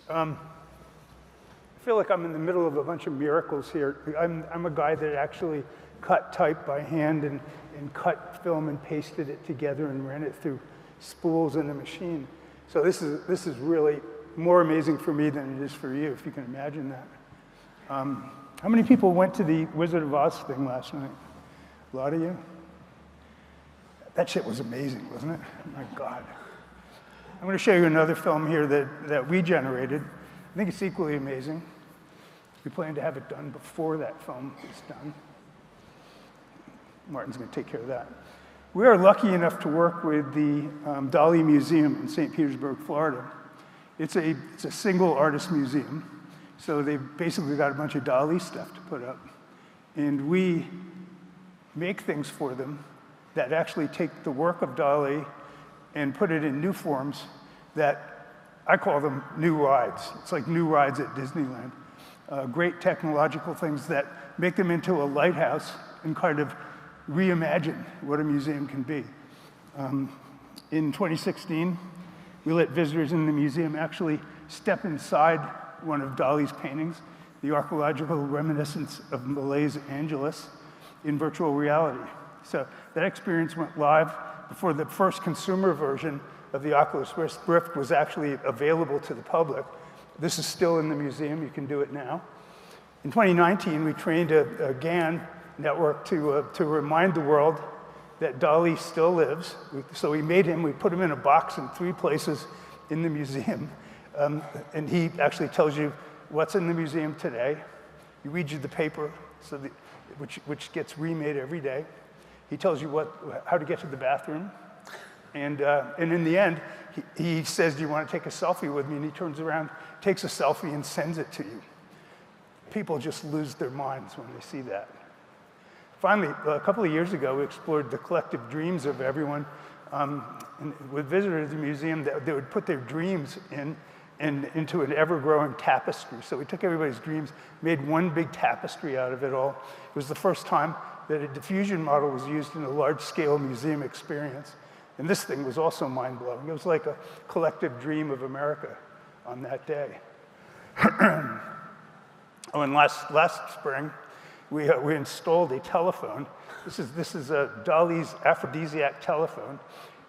I feel like I'm in the middle of a bunch of miracles here. I'm a guy that actually cut type by hand and cut film and pasted it together and ran it through spools in a machine. So this is really more amazing for me than it is for you, if you can imagine that. How many people went to the Wizard of Oz thing last night? A lot of you? That shit was amazing, wasn't it? Oh my God. I'm going to show you another film here that we generated. I think it's equally amazing. We plan to have it done before that film is done. Martin's going to take care of that. We are lucky enough to work with the Dali Museum in St. Petersburg, Florida. It's a single artist museum. So they've basically got a bunch of Dali stuff to put up. And we make things for them that actually take the work of Dali and put it in new forms that I call them new rides. It's like new rides at Disneyland. Great technological things that make them into a lighthouse and kind of reimagine what a museum can be. In 2016, we let visitors in the museum actually step inside one of Dali's paintings, the archaeological reminiscence of Malay's Angeles, in virtual reality. So that experience went live before the first consumer version of the Oculus Rift was actually available to the public. This is still in the museum. You can do it now. In 2019, we trained a GAN network to remind the world that Dali still lives. So we put him in a box in 3 places in the museum. And he actually tells you what's in the museum today. He reads you the paper, which gets remade every day. He tells you how to get to the bathroom. And in the end, he says, do you want to take a selfie with me? And he turns around, takes a selfie, and sends it to you. People just lose their minds when they see that. Finally, a couple of years ago, we explored the collective dreams of everyone. With visitors to the museum, they would put their dreams into an ever-growing tapestry. So we took everybody's dreams, made one big tapestry out of it all. It was the first time that a diffusion model was used in a large-scale museum experience. And this thing was also mind-blowing. It was like a collective dream of America on that day. Oh, and last spring, we installed a telephone. This is a Dali's aphrodisiac telephone.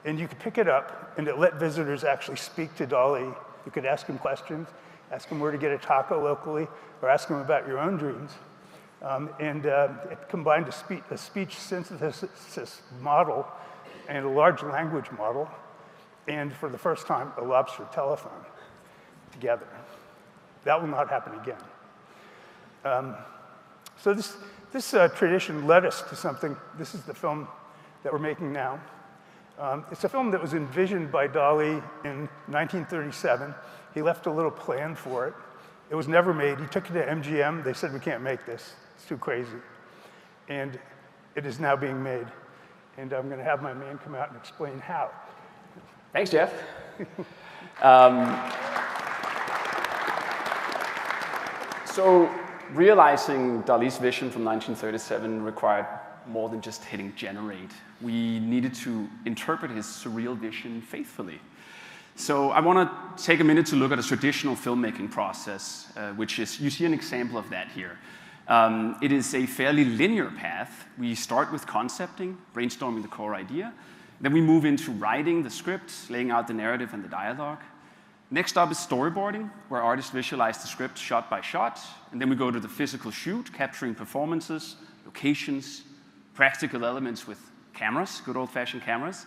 And you could pick it up, and it let visitors actually speak to Dali. You could ask him questions, ask him where to get a taco locally, or ask him about your own dreams. It combined a speech synthesis model and a large language model, and for the first time, a lobster telephone together. That will not happen again. So this tradition led us to something. This is the film that we're making now. It's a film that was envisioned by Dali in 1937. He left a little plan for it. It was never made. He took it to MGM. They said, we can't make this. It's too crazy. And it is now being made. And I'm going to have my man come out and explain how. Thanks, Jeff. So realizing Dali's vision from 1937 required more than just hitting generate. We needed to interpret his surreal vision faithfully. So I want to take a minute to look at a traditional filmmaking process, which is, you see an example of that here. It is a fairly linear path. We start with concepting, brainstorming the core idea. Then we move into writing the script, laying out the narrative and the dialogue. Next up is storyboarding, where artists visualize the script shot by shot. And then we go to the physical shoot, capturing performances, locations, practical elements with cameras, good old-fashioned cameras.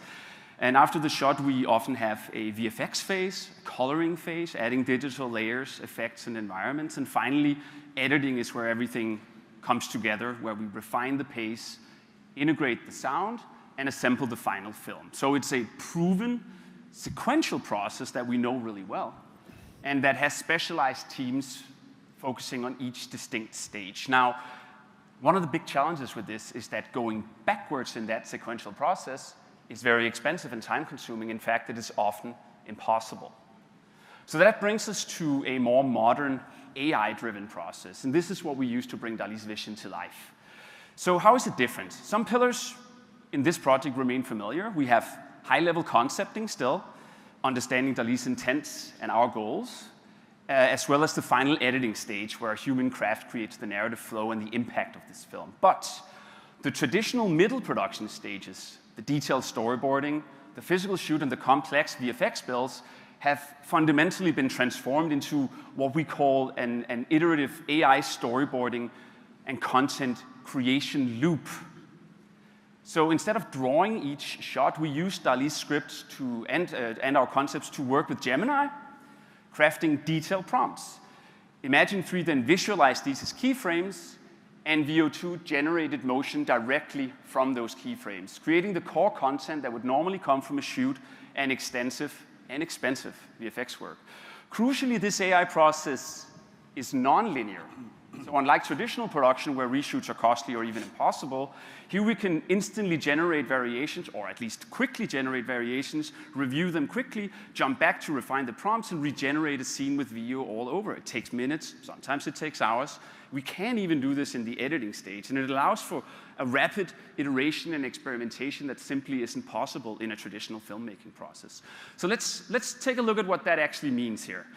And after the shot, we often have a VFX phase, a coloring phase, adding digital layers, effects, and environments. And finally, editing is where everything comes together, where we refine the pace, integrate the sound, and assemble the final film. So it's a proven sequential process that we know really well, and that has specialized teams focusing on each distinct stage. Now, one of the big challenges with this is that going backwards in that sequential process is very expensive and time-consuming. In fact, it is often impossible. So that brings us to a more modern AI-driven process, and this is what we use to bring Dali's vision to life. So how is it different? Some pillars in this project remain familiar. We have high-level concepting still, understanding Dali's intent and our goals. as well as the final editing stage where human craft creates the narrative flow and the impact of this film. But the traditional middle production stages, the detailed storyboarding, the physical shoot, and the complex VFX builds have fundamentally been transformed into what we call an iterative AI storyboarding and content creation loop. So instead of drawing each shot, we use DALL-E's scripts and our concepts to work with Gemini, crafting detailed prompts. Imagen 3 then visualized these as keyframes, and VO2 generated motion directly from those keyframes, creating the core content that would normally come from a shoot and extensive and expensive VFX work. Crucially, this AI process is non-linear. So unlike traditional production where reshoots are costly or even impossible, here we can instantly generate variations, or at least quickly generate variations, review them quickly, jump back to refine the prompts, and regenerate a scene with VO all over. It takes minutes, sometimes it takes hours. We can even do this in the editing stage, and it allows for a rapid iteration and experimentation that simply isn't possible in a traditional filmmaking process. So let's take a look at what that actually means here.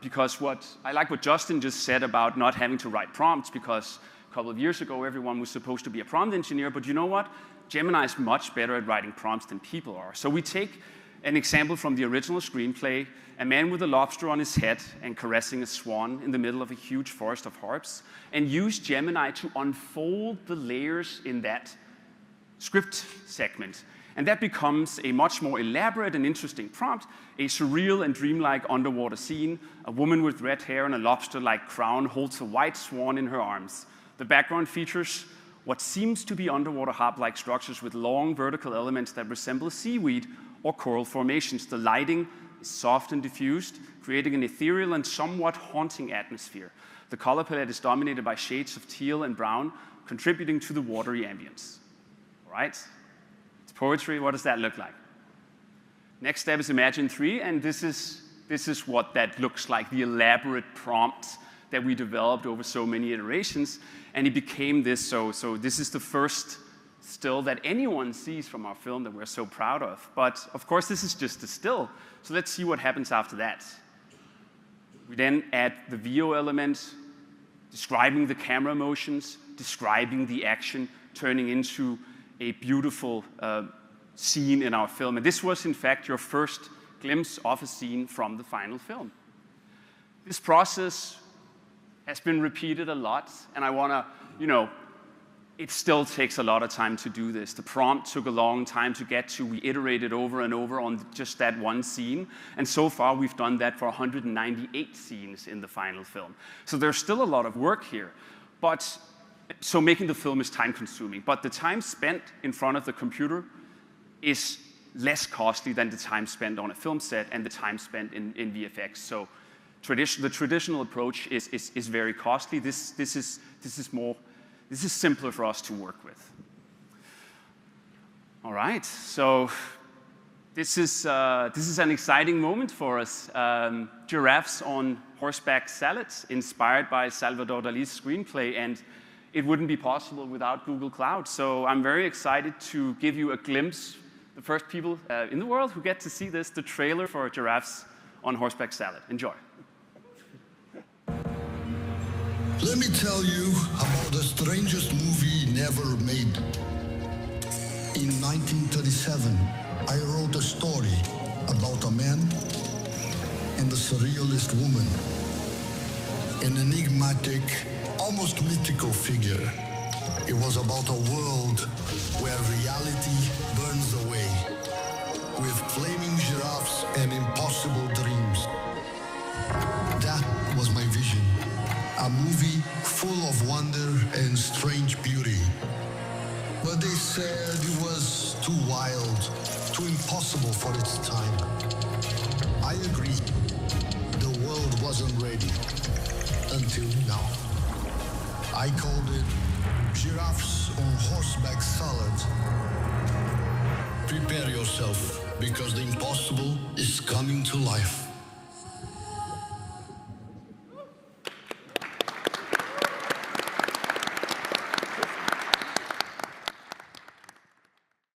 Because I like what Justin just said about not having to write prompts, because a couple of years ago everyone was supposed to be a prompt engineer, but you know what? Gemini is much better at writing prompts than people are. So we take an example from the original screenplay, a man with a lobster on his head and caressing a swan in the middle of a huge forest of harps, and use Gemini to unfold the layers in that script segment. And that becomes a much more elaborate and interesting prompt, a surreal and dreamlike underwater scene. A woman with red hair and a lobster-like crown holds a white swan in her arms. The background features what seems to be underwater harp-like structures with long vertical elements that resemble seaweed or coral formations. The lighting is soft and diffused, creating an ethereal and somewhat haunting atmosphere. The color palette is dominated by shades of teal and brown, contributing to the watery ambience. All right? Poetry, what does that look like? Next step is Imagen 3, and this is what that looks like, the elaborate prompt that we developed over so many iterations, and it became this, so this is the first still that anyone sees from our film that we're so proud of. But of course, this is just a still, so let's see what happens after that. We then add the VO element, describing the camera motions, describing the action, turning into a beautiful scene in our film. And this was, in fact, your first glimpse of a scene from the final film. This process has been repeated a lot, and I want to, it still takes a lot of time to do this. The prompt took a long time to get to. We iterated over and over on just that one scene, and so far we've done that for 198 scenes in the final film. So there's still a lot of work here, so making the film is time-consuming, but the time spent in front of the computer is less costly than the time spent on a film set and the time spent in VFX. So the traditional approach is very costly. This is simpler for us to work with. All right, so this is an exciting moment for us. Giraffes on Horseback salads, inspired by Salvador Dali's screenplay, and it wouldn't be possible without Google Cloud. So I'm very excited to give you a glimpse, the first people in the world who get to see this, the trailer for Giraffes on Horseback Salad. Enjoy. Let me tell you about the strangest movie never made. In 1937, I wrote a story about a man and a surrealist woman, an enigmatic, almost mythical figure. It was about a world where reality burns away, with flaming giraffes and impossible dreams. That was my vision, a movie full of wonder and strange beauty. But they said it was too wild, too impossible for its time. I agree, the world wasn't ready, until now. I called it Giraffes on Horseback Salad. Prepare yourself, because the impossible is coming to life.